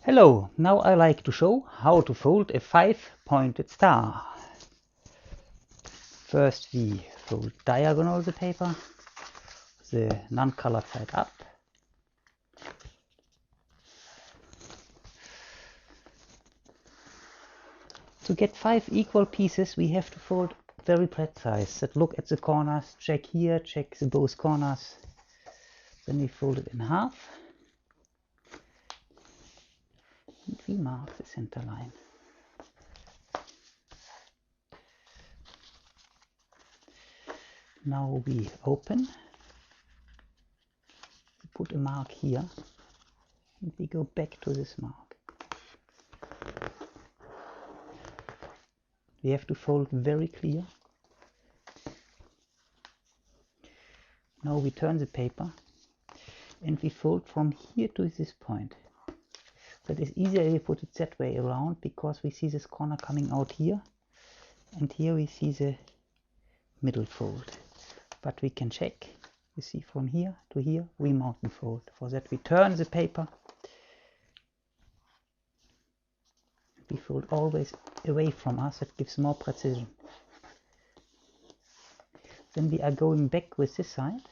Hello, now I like to show how to fold a 5-pointed star. First we fold diagonal the paper, the non-colored side up. To get 5 equal pieces we have to fold very precise. That look at the corners, check here, check the both corners. Then we fold it in half. And we mark the center line. Now we open, we put a mark here, and we go back to this mark. We have to fold very clear. Now we turn the paper and we fold from here to this point. That is easier if we put it that way around, because we see this corner coming out here, and here we see the middle fold. But we can check, you see from here to here we mountain fold. For that we turn the paper, we fold always away from us, that gives more precision. Then we are going back with this side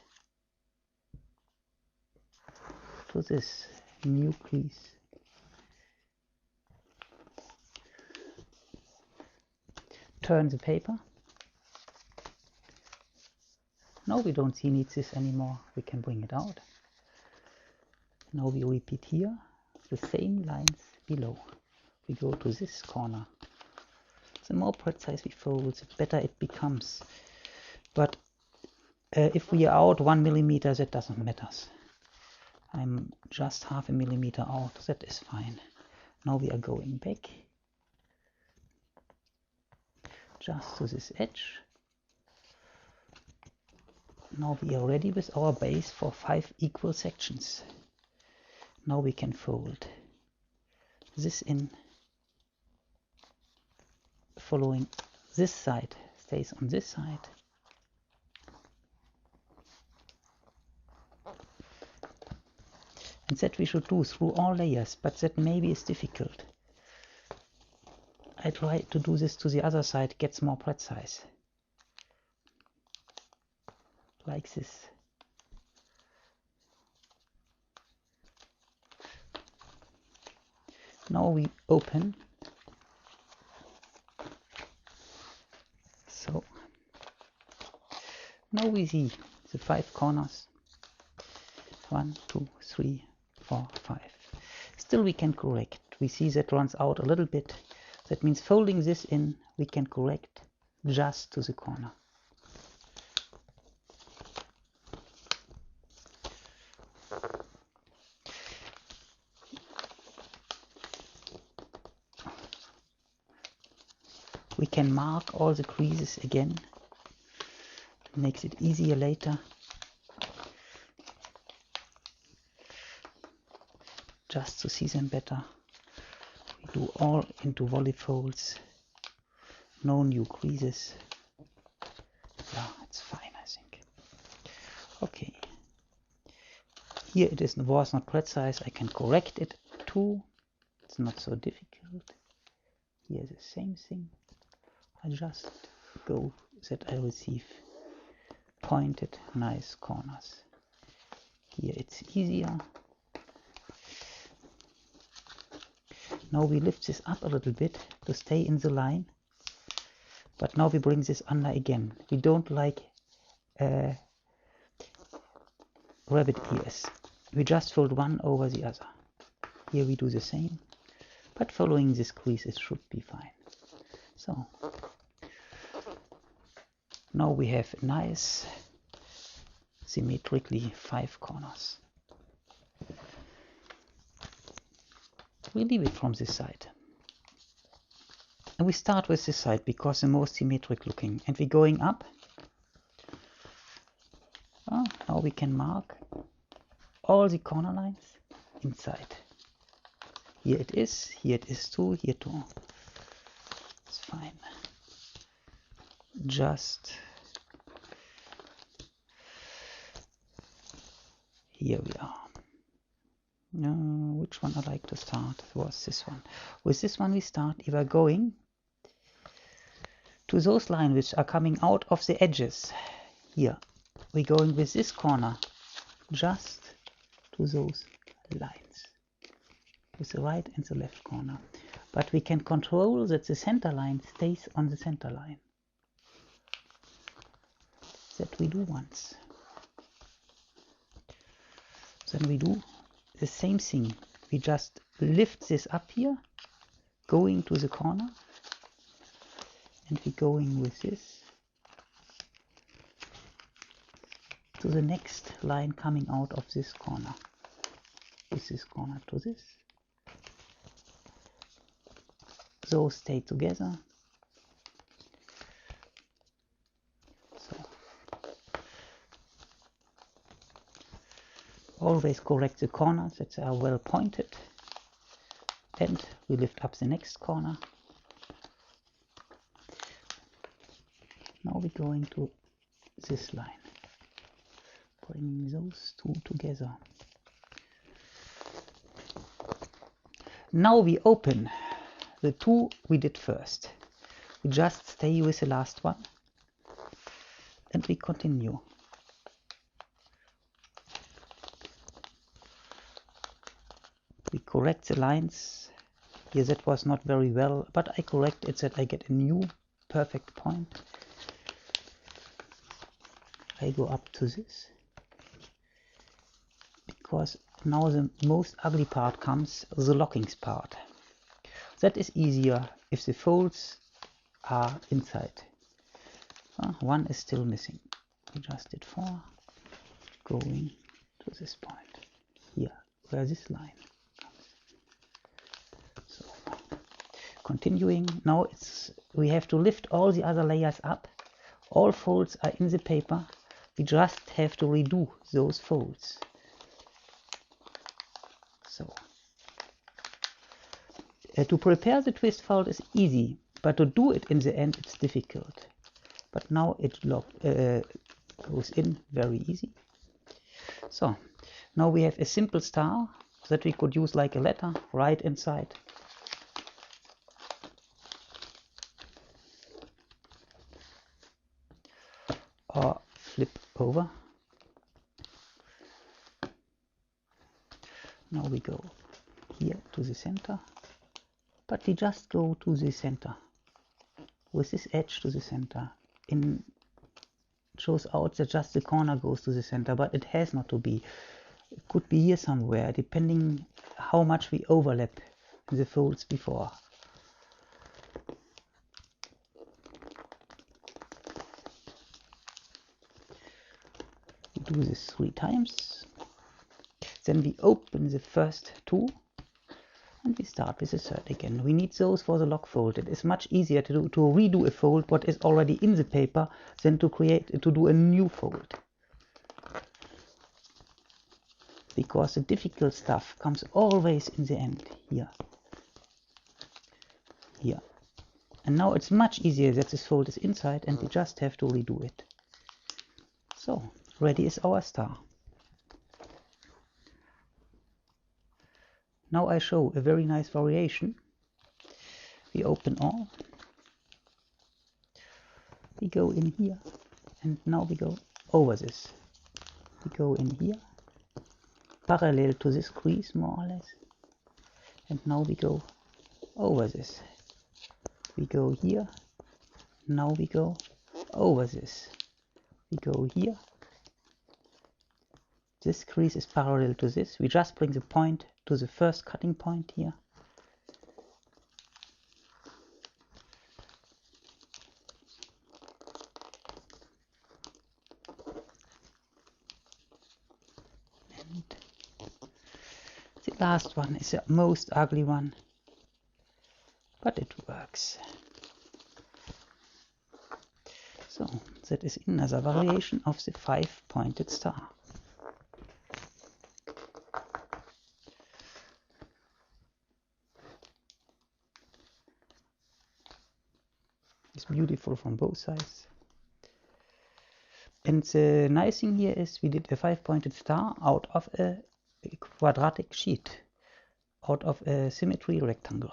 to this new crease. Turn the paper. Now we don't see need this anymore, we can bring it out. Now we repeat here the same lines below. We go to this corner. The more precise we fold, the better it becomes. But if we are out 1 millimeter, that doesn't matter. I'm just half a millimeter out, that is fine. Now we are going back just to this edge. Now we are ready with our base for 5 equal sections. Now we can fold this in, following this side stays on this side. And that we should do through all layers, but that maybe is difficult. I try to do this to the other side, gets more precise. Like this. Now we open. So now we see the 5 corners. 1, 2, 3, 4, 5. Still we can correct. We see that runs out a little bit. That means folding this in, we can correct just to the corner. We can mark all the creases again. It makes it easier later. Just to see them better. We do all into volley folds. No new creases. Yeah, it's fine, I think. Okay. Here it was not precise. I can correct it too. It's not so difficult. Here the same thing. I just go that I receive pointed nice corners. Here it's easier. Now we lift this up a little bit to stay in the line, but now we bring this under again. We don't like rabbit ears. We just fold one over the other. Here we do the same, but following this crease it should be fine. So now we have nice symmetrically 5 corners. We leave it from this side. And we start with this side because the most symmetric looking. And we're going up. Oh, now we can mark all the corner lines inside. Here it is too, here too. It's fine. Just here we are. Which one I like to start was this one. With this one we start either going to those lines which are coming out of the edges. Here we're going with this corner just to those lines with the right and the left corner, but we can control that the center line stays on the center line. That we do once. Then we do the same thing. We just lift this up here, going to the corner, and we're going with this to the next line coming out of this corner. With this corner to this. Those stay together. So always correct the corners that they are well pointed, and we lift up the next corner. Now we're going to this line, bringing those two together. Now we open the two we did first. We just stay with the last one and we continue. We correct the lines. Here that was not very well, but I correct it that I get a new perfect point. I go up to this, because now the most ugly part comes, the lockings part. That is easier if the folds are inside. One is still missing. We just did 4, going to this point here, where this line comes. So, continuing, now we have to lift all the other layers up. All folds are in the paper. We just have to redo those folds. So, to prepare the twist fold is easy, but to do it in the end it's difficult. But now it goes in very easy. So, now we have a simple star that we could use like a letter right inside. Or flip over. Now we go here to the center, but we just go to the center with this edge to the center. It shows out that just the corner goes to the center, but it has not to be. It could be here somewhere, depending how much we overlap in the folds before. We do this 3 times. Then we open the first 2 and we start with the third again. We need those for the lock fold. It is much easier to redo a fold what is already in the paper than to do a new fold. Because the difficult stuff comes always in the end, here. Here. And now it's much easier that this fold is inside and we just have to redo it. So, ready is our star. Now I show a very nice variation. We open all. We go in here. And now we go over this. We go in here. Parallel to this crease more or less. And now we go over this. We go here. Now we go over this. We go here. This crease is parallel to this. We just bring the point to the first cutting point here. And the last one is the most ugly one, but it works. So that is another variation of the 5-pointed star. It's beautiful from both sides. And the nice thing here is we did a 5-pointed star out of a quadratic sheet out of a symmetry rectangle.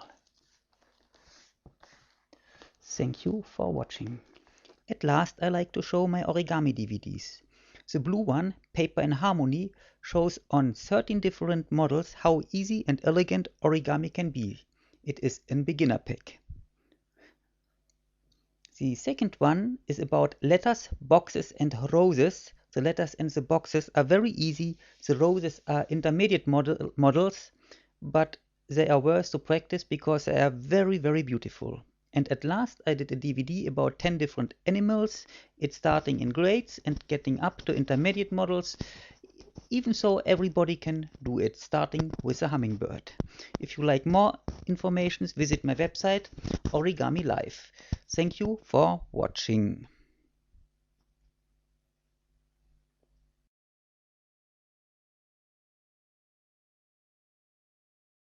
Thank you for watching. At last, I like to show my origami DVDs. The blue one, Paper in Harmony, shows on 13 different models how easy and elegant origami can be. It is in beginner pack. The second one is about letters, boxes and roses. The letters and the boxes are very easy. The roses are intermediate models, but they are worth to practice because they are very, very beautiful. And at last I did a DVD about 10 different animals. It's starting in grades and getting up to intermediate models. Even so, everybody can do it, starting with a hummingbird. If you like more information, visit my website, Origami Live. Thank you for watching.